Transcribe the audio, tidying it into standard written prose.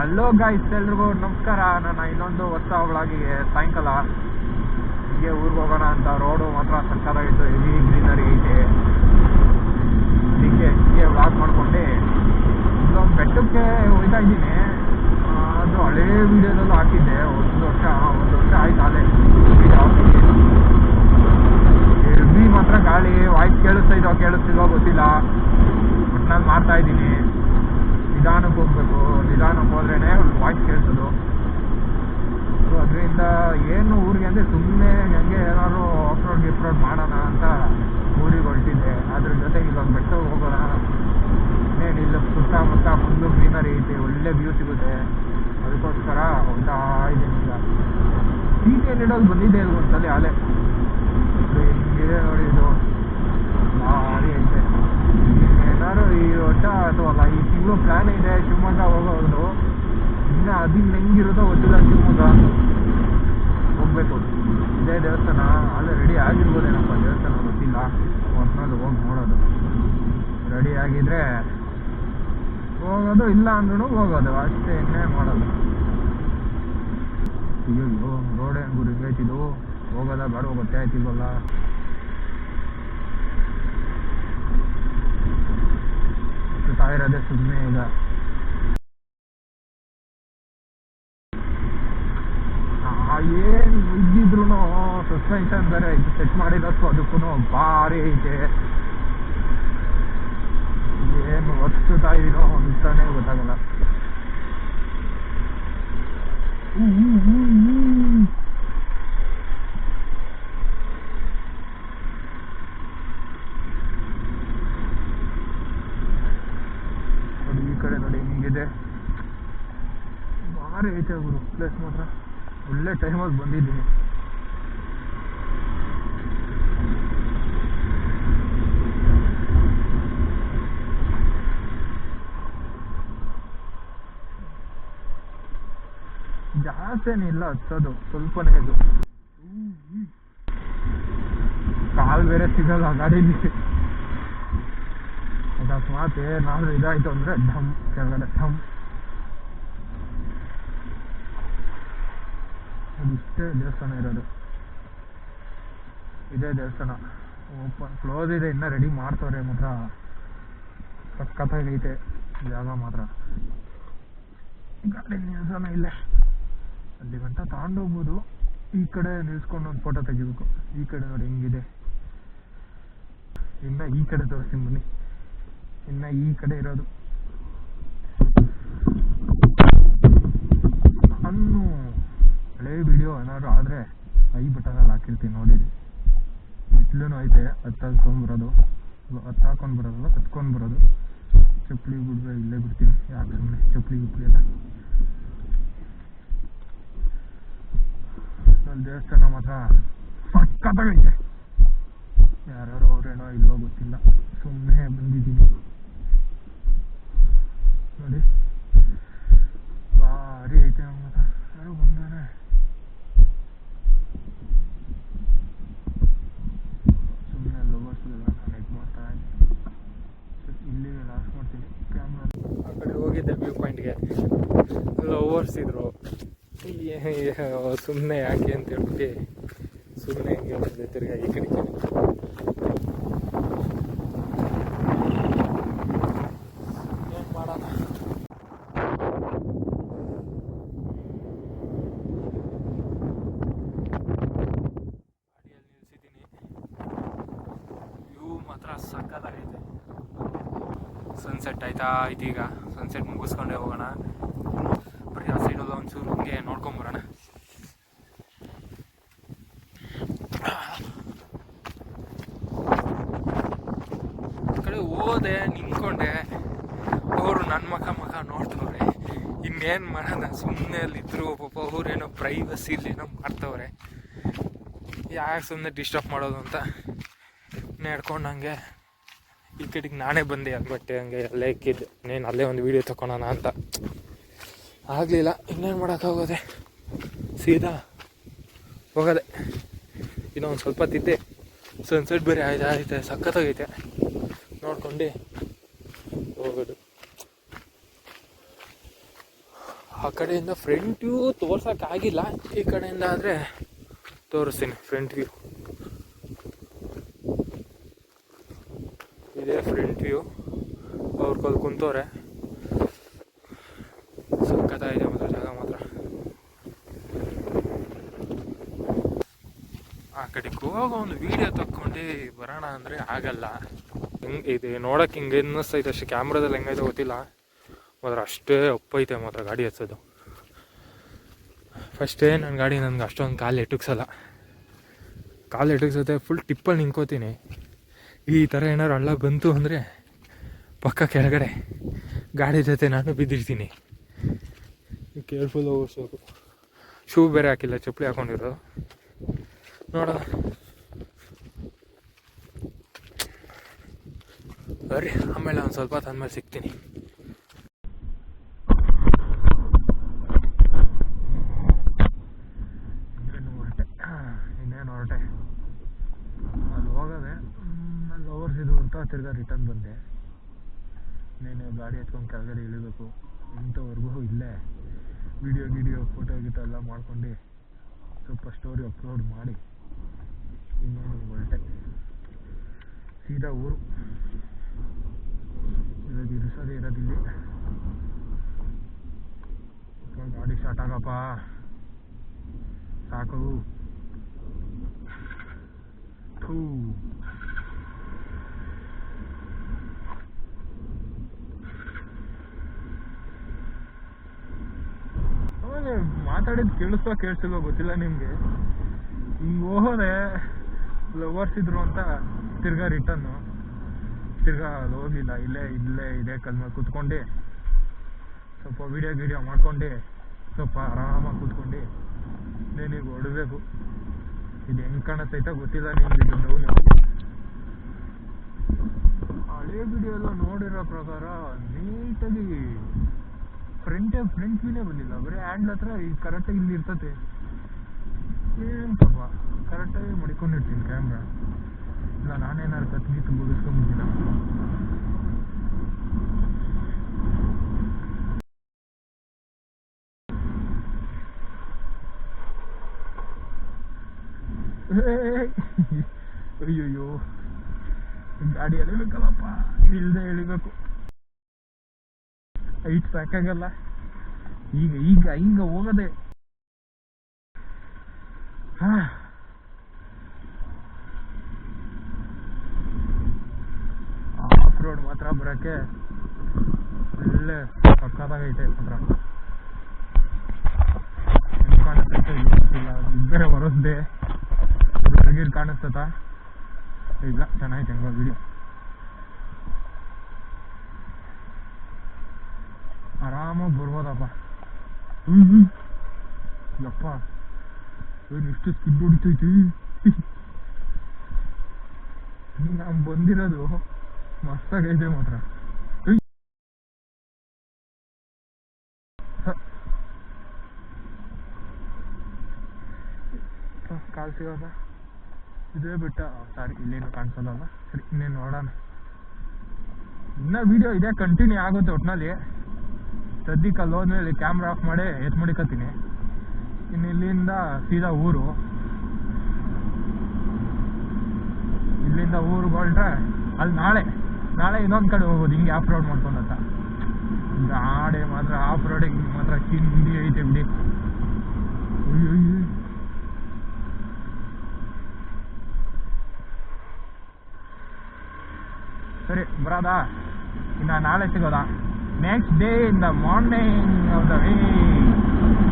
Hello guys, ಎಲ್ರಿಗೂ ನಮಸ್ಕಾರ. ನನ್ನ ಇನ್ನೊಂದು ಹೊಸ ವ್ಲಾಗಿಗೆ ಸಾಯಂಕಾಲ ಹೀಗೆ ಊರಿಗೆ ಹೋಗೋಣ ಅಂತ. ರೋಡು ಮಾತ್ರ ಸಕ್ಕತ್ತಾಗಿತ್ತು, ಹೆವಿ ಗ್ರೀನರಿ ಐತೆ. ಅದಕ್ಕೆ ಹೀಗೆ ವ್ಲಾಗ್ ಮಾಡ್ಕೊಂಡು ಇಲ್ಲೊಂದು ಬೆಟ್ಟಕ್ಕೆ ಹೋಗ್ತಾ ಇದ್ದೀನಿ. ಅದು ಹಳೇ ವಿಡಿಯೋದಲ್ಲೂ ಹಾಕಿದ್ದೆ, ಒಂದು ವರ್ಷ ಆಯ್ತು ಅಲ್ಲೇ ಹೆವಿ ಮಾತ್ರ ಗಾಳಿ. ವಾಯ್ಸ್ ಕೇಳಿಸ್ತಿಲ್ವೋ ಗೊತ್ತಿಲ್ಲ, ಬಟ್ ನಾನು ಮಾಡ್ತಾ ಇದ್ದೀನಿ. ನಿಧಾನಕ್ಕೆ ಹೋಗ್ಬೇಕು, ನಿಧಾನಕ್ಕೆ ಹೋದ್ರೇ ವಾಯ್ಸ್ ಕೇಳಿಸೋದು. ಸೊ ಅದರಿಂದ ಏನು ಊರಿಗೆ ಅಂದರೆ ಸುಮ್ಮನೆ ನನಗೆ ಏನಾದ್ರು ಆಫ್ರೋಡ್ ಮಾಡೋಣ ಅಂತ ಊರಿಗೆ ಹೊರಟಿದ್ದೆ. ಅದ್ರ ಜೊತೆಗೆ ಇವಾಗ ಬೆಟ್ಟ ಹೋಗೋಣ. ಇನ್ನೇನಿಲ್ಲ, ಸುತ್ತಮುತ್ತ ಫುಲ್ಲು ಗ್ರೀನರಿ ಐತೆ, ಒಳ್ಳೆ ವ್ಯೂ ಸಿಗುತ್ತೆ. ಅದಕ್ಕೋಸ್ಕರ ಹೋಗ್ತಾ ಇದ್ದೀನಿ. ಈಗ ಸೀಟೆ ನೀಡೋದು ಬಂದಿದ್ದೆ ಇದು ಒಂದ್ಸಲಿ ಆಲೆ. ಹಿಂಗಿದೆ ನೋಡಿ, ಇದು ಭಾರಿ ಐತೆ. ಏನಾದ್ರು ಈ ವರ್ಷ ಅಥವಾ ಈ ತಿಂಗಳು ಪ್ಲ್ಯಾನ್ ಇದೆ ಶಿವಮೊಗ್ಗ ಹೋಗೋದು. ಇನ್ನು ಅದಿನ್ನು ಹೆಂಗಿರುತ್ತೋ ಗೊತ್ತಿಲ್ಲ. ಶಿವಮೊಗ್ಗ ಹೋಗ್ಬೇಕು. ಇದೇ ದೇವಸ್ಥಾನ ಅಲ್ಲೇ ರೆಡಿ ಆಗಿರ್ಬೋದೇನಪ್ಪ, ದೇವಸ್ಥಾನ ಗೊತ್ತಿಲ್ಲ. ಒಟ್ನಲ್ಲಿ ಹೋಗಿ ನೋಡೋದು. ರೆಡಿ ಆಗಿದ್ರೆ ಹೋಗೋದು, ಇಲ್ಲ ಅಂದ್ರೂ ಹೋಗೋದು, ಅಷ್ಟೇ. ಇನ್ನೇ ಮಾಡೋದು. ಅಯ್ಯೋ ರೋಡ್ ಹೆಂಗು ರಿಂಗೈತಿದು, ಹೋಗೋದ ಬೇಡ ಗೊತ್ತೇ ಆಯ್ತಿಲ್ವಲ್ಲ. ಇರೋದೇ ಸುಮ್ಮನೆ. ಈಗ ಏನು ಇದ್ದಿದ್ರು ಸಸ್ಪೆನ್ಷನ್ ಬೇರೆ ಸೆಟ್ ಮಾಡಿರೋದು, ಅದಕ್ಕೂ ಭಾರಿ ಐತೆ. ಏನು ಒತ್ತುತ್ತಾ ಇದೀನೋ ಅಂತಾನೆ ಗೊತ್ತಾಗಲ್ಲ. ಈ ಕಡೆ ನೋಡಿ ಹಿಂಗಿದೆ, ಭಾರಿ ಐತೆ ಗುರು ಪ್ಲೇಸ್ ಮಾತ್ರ. ಒಳ್ಳೆ ಟೈಮಲ್ಲಿ ಬಂದಿದ್ದೀನಿ. ಜಾಸ್ತಿ ಏನಿಲ್ಲ, ಹಚ್ಚೋದು ಸ್ವಲ್ಪನೇ. ಇದು ಕಾಲು ಬೇರೆ ಸಿಗಲ್ಲ ಗಾಡೀಲಿ. ಅಕಸ್ಮಾತ್ ಏನಾದ್ರು ಇದಾಯ್ತು ಅಂದ್ರೆ ಢಮ್ ಕೆಳಗಡೆ ಢಮ್. ಇಷ್ಟೇ ದೇವಸ್ಥಾನ ಇರೋದು, ಇದೇ ದೇವಸ್ಥಾನ. ಓಪನ್ ಕ್ಲೋಸ್ ಇದೆ, ಇನ್ನೂ ರೆಡಿ ಮಾಡ್ತವ್ರೆ. ಮಾತ್ರ ಸಖತ್ತಾಗೈತೆ ಜಾಗ ಮಾತ್ರ. ಗಾಡಿ ನಿಲ್ಸೋಣ ಇಲ್ಲೇ, ಅಲ್ಲಿ ಗಂಟ ತಗೊಂಡೋಗ್ಬೋದು. ಈ ಕಡೆ ನಿಲ್ಸ್ಕೊಂಡು ಒಂದು ಫೋಟೋ ತೆಗಿಬೇಕು. ಈ ಕಡೆ ನೋಡಿ ಹಿಂಗಿದೆ. ಇನ್ನು ಈ ಕಡೆ ತೋರಿಸ್ತೀನಿ ಬನ್ನಿ. ಇನ್ನು ಈ ಕಡೆ ಇರೋದು ನಾನು ಹಳೇ ವಿಡಿಯೋ ಏನಾದ್ರು ಆದರೆ ಐ ಬಟನಲ್ಲಿ ಹಾಕಿರ್ತೀನಿ ನೋಡಿರಿ. ಮೆಟ್ಲೂ ಐತೆ, ಹತ್ತಾಕೊಂಡ್ಬರೋದು, ಹತ್ತಾಕೊಂಡು ಬರೋದಲ್ಲ, ಹತ್ಕೊಂಡು ಬರೋದು. ಚಪ್ಪಲಿ ಬಿಡ್ಬೇ ಇಲ್ಲೇ ಬಿಡ್ತೀನಿ, ಯಾಕೆ ಸುಮ್ಮನೆ ಚಪ್ಪಲಿ ಗಿಪ್ಪಲಿ ಎಲ್ಲ. ಅಲ್ಲಿ ದೇವಸ್ಥಾನ ಮಾತ್ರ ಸಕ್ಕತ್ತಾಗೈತೆ. ಯಾರು ಅವ್ರೇನೋ ಇಲ್ವೋ ಗೊತ್ತಿಲ್ಲ, ಸುಮ್ಮನೆ ಬಂದಿದ್ದೀನಿ ನೋಡಿ. ಭಾರಿ ಐತೆ ಮಾತ್ರ. ಯಾರು ಬಂದಾರೆ? ಸುಮ್ಮನೆ ಲವರ್ಸ್ಗೆಲ್ಲ ನಾನು ಇದು ಮಾಡ್ತಾ ಇದ್ದೀನಿ. ಇಲ್ಲಿಗೆ ಲಾಸ್ಟ್ ಮಾಡ್ತೀನಿ ಕ್ಯಾಮ್ರಾ. ಆ ಕಡೆ ಹೋಗಿದ್ದೆ ವ್ಯೂ ಪಾಯಿಂಟ್ಗೆ, ಲವರ್ಸ್ ಇದ್ರು. ಸುಮ್ಮನೆ ಯಾಕೆ ಅಂತ ಹೇಳ್ಬಿಟ್ಟು ಸುಮ್ಮನೆ ಹಿಂಗೆ ಬಂದೆ ತಿರ್ಗಾ ಈ ಕಡೆಗೆ. ಏನು ಮಾಡೋಣ. ಗಾಡಿಯಲ್ಲಿ ನಿಲ್ಸಿದ್ದೀನಿ. ವ್ಯೂ ಮಾತ್ರ ಸಕ್ಕತ್ತಾಗೈತೆ. ಸನ್ಸೆಟ್ ಆಯ್ತಾ ಇದೀಗ. ಸನ್ಸೆಟ್ ಮುಗಿಸ್ಕೊಂಡೇ ಹೋಗೋಣ. ಬರೀ ಆ ಸೈಡಲ್ಲ ಒಂಚೂರು ಹಂಗೆ ನೋಡ್ಕೊಂಬರೋಣ. ಆ ಕಡೆ ಹೋದೆ, ನಿಂತ್ಕೊಂಡೆ. ಅವರು ನನ್ನ ಮಖ ನೋಡ್ತವ್ರೆ. ಇನ್ನೇನು ಮಾಡೋಣ, ಸುಮ್ಮನೆ ಅಲ್ಲಿದ್ದರು ಪಾಪ. ಅವ್ರೇನೋ ಪ್ರೈವಸಿಲೇನೋ ಮಾಡ್ತವ್ರೆ, ಯಾಕೆ ಸುಮ್ಮನೆ ಡಿಸ್ಟರ್ಬ್ ಮಾಡೋದು ಅಂತ ನಡ್ಕೊಂಡು ಹಂಗೆ ಈ ಕಡೆಗೆ ನಾನೇ ಬಂದೆ. ಬಟ್ಟೆ ಹಂಗೆ ಅಲ್ಲೇ ಇಕ್ಕಿದ್ದೆ, ಇನ್ನೇನು ಅಲ್ಲೇ ಒಂದು ವೀಡಿಯೋ ತಗೊಳೋಣ ಅಂತ. ಆಗಲಿಲ್ಲ, ಇನ್ನೇನು ಮಾಡೋಕ್ಕಾಗೋದೆ, ಸೀದಾ ಹೋಗೋದೆ. ಇನ್ನೊಂದು ಸ್ವಲ್ಪ ತಿದ್ದೆ. ಸನ್ಸೆಟ್ ಬೇರೆ ಆಯ್ತೆ, ಸಖತ್ತಾಗೈತೆ. ನೋಡ್ಕೊಂಡು ಹೋಗೋದು. ಆ ಕಡೆಯಿಂದ ಫ್ರಂಟ್ ವ್ಯೂ ತೋರ್ಸೋಕ್ಕಾಗಿಲ್ಲ, ಈ ಕಡೆಯಿಂದ ಆದರೆ ತೋರಿಸ್ತೀನಿ ಫ್ರಂಟ್ ವ್ಯೂ. ಇದೇ ಫ್ರಂಟ್ ವ್ಯೂ. ಅವ್ರ ಕಲ್ ಕುಂತವ್ರೆ, ಸಖತ್ತಾಗಿದೆ ಮಾತ್ರ ಜಾಗ ಮಾತ್ರ. ಆ ಕಡೆಗೆ ಹೋಗ ಒಂದು ವೀಡಿಯೋ ತಕ್ಕೊಂಡು ಬರೋಣ ಅಂದರೆ ಆಗಲ್ಲ. ಇದು ನೋಡೋಕೆ ಹಿಂಗೆ ಅನ್ನಿಸ್ತೈತೆ ಅಷ್ಟೇ, ಕ್ಯಾಮ್ರಾದಲ್ಲಿ ಹೆಂಗೈತೆ ಗೊತ್ತಿಲ್ಲ ಮಾತ್ರ. ಅಷ್ಟೇ ಒಪ್ಪೈತೆ ಮಾತ್ರ ಗಾಡಿ ಹಚ್ಚೋದು. ಫಸ್ಟೇ ನನ್ನ ಗಾಡಿ ನನಗೆ ಅಷ್ಟೊಂದು ಕಾಲು ಎಟಕ್ಸತ್ತೆ. ಫುಲ್ ಟಿಪ್ಪಲ್ಲಿ ನಿಂತ್ಕೋತೀನಿ. ಈ ಥರ ಏನಾದ್ರು ಹಳ್ಳ ಬಂತು ಅಂದರೆ ಪಕ್ಕ ಕೆಳಗಡೆ ಗಾಡಿ ಜೊತೆ ನಾನು ಬಿದ್ದಿರ್ತೀನಿ. ಕೇರ್ಫುಲ್ ಓಡಿಸ್ಬೇಕು. ಶೂ ಬೇರೆ ಹಾಕಿಲ್ಲ, ಚಪ್ಪಲಿ ಹಾಕೊಂಡಿರೋದು. ನೋಡೋಣ ಬರ್ರಿ, ಆಮೇಲೆ ಒಂದು ಸ್ವಲ್ಪ ತಂದ್ಮೇಲೆ ಸಿಗ್ತೀನಿ. ಇನ್ನೇನು ಹೊರಟೆ ಅಲ್ಲಿ ಹೋಗೋದೆ. ಅಲ್ಲಿ ಓವರ್ಸಿದ್ದು ಹೊರ್ತಾ ತಿರ್ಗಾ ರಿಟರ್ನ್ ಬಂದೆ. ಇನ್ನೇನು ಗಾಡಿ ಹಚ್ಕೊಂಡು ಕೆಳಗಡೆ ಇಳಿಬೇಕು. ಇಂಥವರೆಗೂ ಇಲ್ಲೇ ವಿಡಿಯೋ ಫೋಟೋ ಗೀಟೋ ಎಲ್ಲ ಮಾಡ್ಕೊಂಡು ಸ್ವಲ್ಪ ಸ್ಟೋರಿ ಅಪ್ಲೋಡ್ ಮಾಡಿ ಇನ್ನೇನು ಹೊರಟೆ ಸೀದಾ ಊರು. ಇರಿಸೋದೇ ಇರೋದಿಲ್ಲಿ. ಗಾಡಿ ಸ್ಟಾರ್ಟ್ ಆಗಪ್ಪ, ಸಾಕು. ಮಾತಾಡಿದ್ದು ಕೇಳಿಸ್ತಿಲ್ವೋ ಗೊತ್ತಿಲ್ಲ ನಿಮ್ಗೆ. ಹಿಂಗೆ ಹೋಗೋದೆ ಲವರ್ಸ್ ಇದ್ರು ಅಂತ ತಿರ್ಗಾ ರಿಟರ್ನು. ತಿರ್ಗಾ ಅಲ್ಲಿ ಹೋಗಿಲ್ಲ, ಇಲ್ಲೇ ಇದೇ ಕಲ್ ಮೇಲೆ ಕೂತ್ಕೊಂಡು ಸ್ವಲ್ಪ ವಿಡಿಯೋ ಮಾಡ್ಕೊಂಡು ಸ್ವಲ್ಪ ಆರಾಮಾಗಿ ಕೂತ್ಕೊಂಡು ನೀನೀಗ ಹೊಡಬೇಕು. ಇದು ಹೆಂಗೆ ಕಾಣಿಸ್ತೈತ ಗೊತ್ತಿಲ್ಲ ನಿಮ್ಗೆ. ಇದು ಡೌನು ಹಳೆ ವಿಡಿಯೋ ಎಲ್ಲ ನೋಡಿರೋ ಪ್ರಕಾರ ನೀಟಾಗಿ ಫ್ರಂಟ್ ವ್ಯೂನೇ ಬಂದಿಲ್ಲ. ಬರೀ ಹ್ಯಾಂಡ್ಲ್ ಹತ್ರ ಈಗ ಕರೆಕ್ಟಾಗಿ ಇಲ್ಲಿ ಇರ್ತತೆ. ಏನು ಸ್ವಲ್ಪ ಕರೆಕ್ಟಾಗಿ ಮಡಿಕೊಂಡಿರ್ತೀನಿ ಕ್ಯಾಮ್ರಾ. ಇಲ್ಲ ನಾನೇನಾದ್ರು ಕತ್ಗೀತು ಮುಗಿಸ್ಕೊಂಡ್ಬಿಟ್ಟಿಲ್ಲ. ಅಯ್ಯಯ್ಯೋ, ಗಾಡಿ ಎಳಿಬೇಕಲ್ಲಪ್ಪ, ಇಲ್ಲದೆ ಎಳಿಬೇಕು. ಹೈಟ್ ಸಾಕಾಗಲ್ಲ. ಈಗ ಹೋಗದೆ. ಆಫ್ ರೋಡ್ ಮಾತ್ರ ಬರೋಕ್ಕೆ ಒಳ್ಳೆ ಸಕ್ಕತ್ತಾಗೈತೆ ಮಾತ್ರ. ಕಾಣಿಸ್ತೈತೆ ಇಲ್ಲ, ಇಬ್ಬರೇ ಬರೋದೇ ಗಿರ್ ಕಾಣಿಸ್ತತ ಇಲ್ಲ. ಚೆನ್ನಾಗೈತೆ ಹೆಂಗೋ ವಿಡಿಯೋ. ಆರಾಮಾಗಿ ಬರ್ಬೋದಪ್ಪ. ಯಪ್ಪ ಏನು ಎಷ್ಟು ಸ್ಕಿಡ್ ಹೊಡಿತೈತಿ. ನಾವು ಬಂದಿರೋದು ಮಸ್ತಾಗೈತೆ ಮಾತ್ರ. ಕಾಲ್ ಸಿಗೋದ ಇದೇ ಬಿಟ್ಟ. ಸಾರಿ, ಇಲ್ಲೇನು ಕಾಣಿಸಲ್ಲ. ಸರಿ, ಇನ್ನೇನು ನೋಡೋಣ. ಇನ್ನೂ ವಿಡಿಯೋ ಇದೇ ಕಂಟಿನ್ಯೂ ಆಗುತ್ತೆ ಒಟ್ಟಿನಲ್ಲಿ. ಸದ್ಯಕ್ಕೆ ಅಲ್ಲಿ ಹೋದ್ಮೇಲೆ ಕ್ಯಾಮ್ರಾ ಆಫ್ ಮಾಡಿ ಎತ್ ಮಡಿಕತ್ತೀನಿ. ಇನ್ನು ಇಲ್ಲಿಂದ ಸೀದಾ ಊರು. ಇಲ್ಲಿಂದ ಊರಿಗೆ ಹೊರಟ್ರೆ ಅಲ್ಲಿ ನಾಳೆ ಇನ್ನೊಂದು ಕಡೆ ಹೋಗೋದು ಹಿಂಗೆ ಆಫ್ ರೋಡ್ ಮಾಡ್ಕೊಂಡಂತ. ಗಾಡಿ ಮಾತ್ರ ಆಫ್ ರೋಡಿಗೆ ಮಾತ್ರ ಚಿಂದಿ ಐತೆ ಬಿಡಿ. ಸರಿ ಬರೋದಾ, ಇನ್ನು ನಾಳೆ ಸಿಗೋದಾ? Next day in the morning of the way.